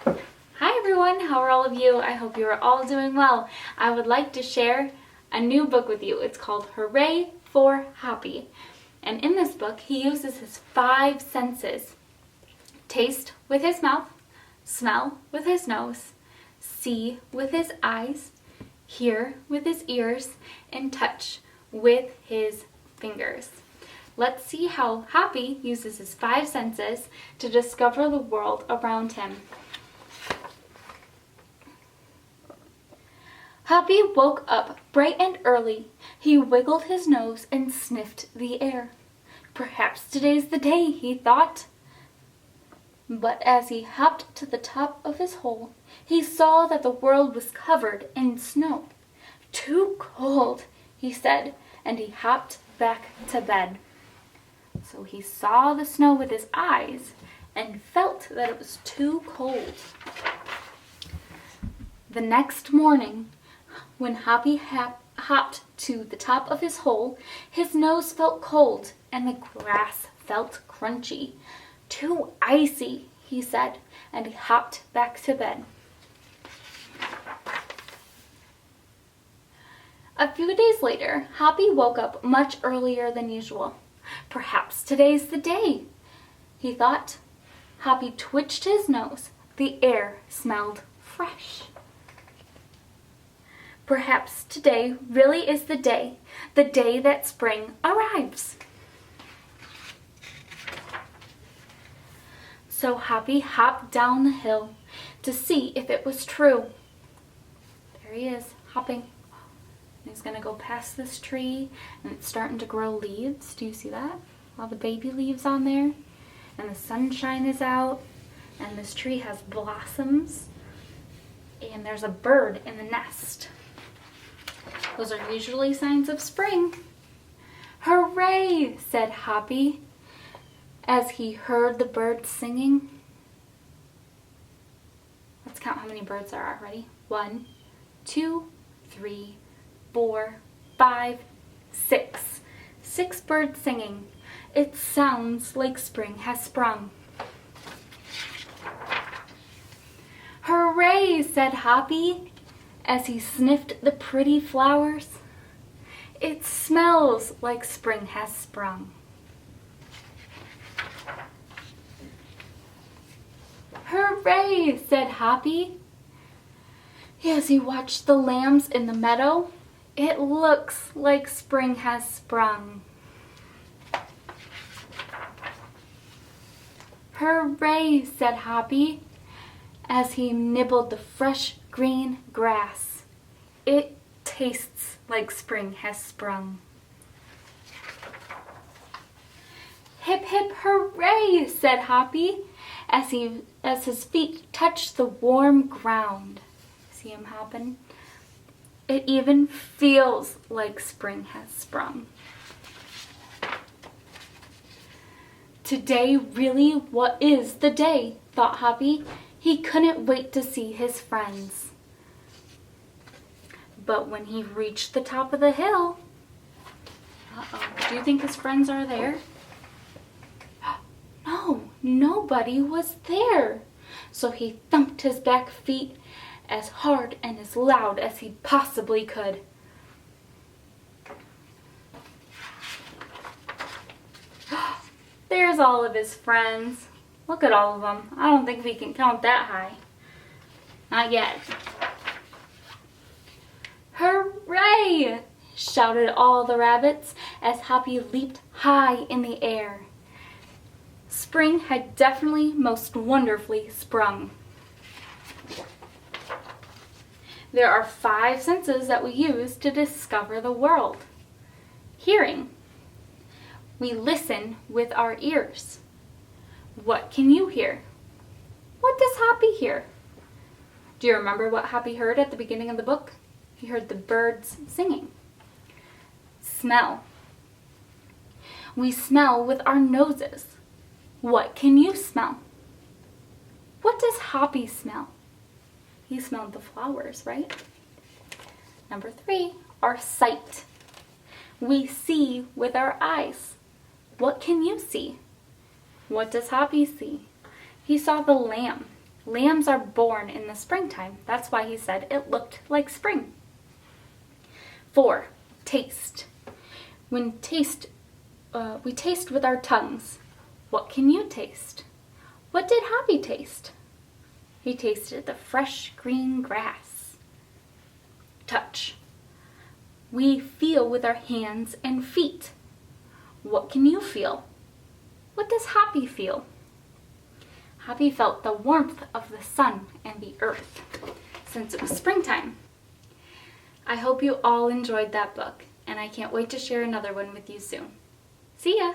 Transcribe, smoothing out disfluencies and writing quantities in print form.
Hi everyone, how are all of you? I hope you are all doing well. I would like to share a new book with you. It's called Hooray for Hoppy. And in this book, he uses his 5 senses. Taste with his mouth, smell with his nose, see with his eyes, hear with his ears, and touch with his fingers. Let's see how Hoppy uses his 5 senses to discover the world around him. Hoppy woke up bright and early. He wiggled his nose and sniffed the air. Perhaps today's the day, he thought. But as he hopped to the top of his hole, he saw that the world was covered in snow. Too cold, he said, and he hopped back to bed. So he saw the snow with his eyes and felt that it was too cold. The next morning, when Hoppy hopped to the top of his hole, his nose felt cold and the grass felt crunchy. Too icy, he said, and he hopped back to bed. A few days later, Hoppy woke up much earlier than usual. Perhaps today's the day, he thought. Hoppy twitched his nose. The air smelled fresh. Perhaps today really is the day that spring arrives. So Hoppy hopped down the hill to see if it was true. There he is, hopping. He's going to go past this tree, and it's starting to grow leaves. Do you see that? All the baby leaves on there. And the sunshine is out, and this tree has blossoms. And there's a bird in the nest. Those are usually signs of spring. Hooray, said Hoppy as he heard the birds singing. Let's count how many birds there are. Ready? 1, 2, 3, 4, 5, 6. 6 birds singing. It sounds like spring has sprung. Hooray, said Hoppy as he sniffed the pretty flowers. It smells like spring has sprung. Hooray, said Hoppy as he watched the lambs in the meadow. It looks like spring has sprung. Hooray, said Hoppy as he nibbled the fresh green grass. It tastes like spring has sprung. Hip hip hooray, said Hoppy as his feet touched the warm ground. See him hopping? It even feels like spring has sprung. Today really what is the day, thought Hoppy. He couldn't wait to see his friends. But when he reached the top of the hill, do you think his friends are there? No, nobody was there. So he thumped his back feet as hard and as loud as he possibly could. There's all of his friends. Look at all of them. I don't think we can count that high. Not yet. Hooray! Shouted all the rabbits as Hoppy leaped high in the air. Spring had definitely most wonderfully sprung. There are 5 senses that we use to discover the world. Hearing. We listen with our ears. What can you hear? What does Hoppy hear? Do you remember what Hoppy heard at the beginning of the book? He heard the birds singing. Smell. We smell with our noses. What can you smell? What does Hoppy smell? He smelled the flowers, right? Number 3, our sight. We see with our eyes. What can you see? What does Hoppy see? He saw the lamb Lambs are born in the springtime. That's why he said it looked like spring. 4. Taste. We taste with our tongues. What can you taste? What did Hoppy taste? He tasted the fresh green grass. Touch. We feel with our hands and feet. What can you feel? What does Hoppy feel? Hoppy felt the warmth of the sun and the earth since it was springtime. I hope you all enjoyed that book, and I can't wait to share another one with you soon. See ya!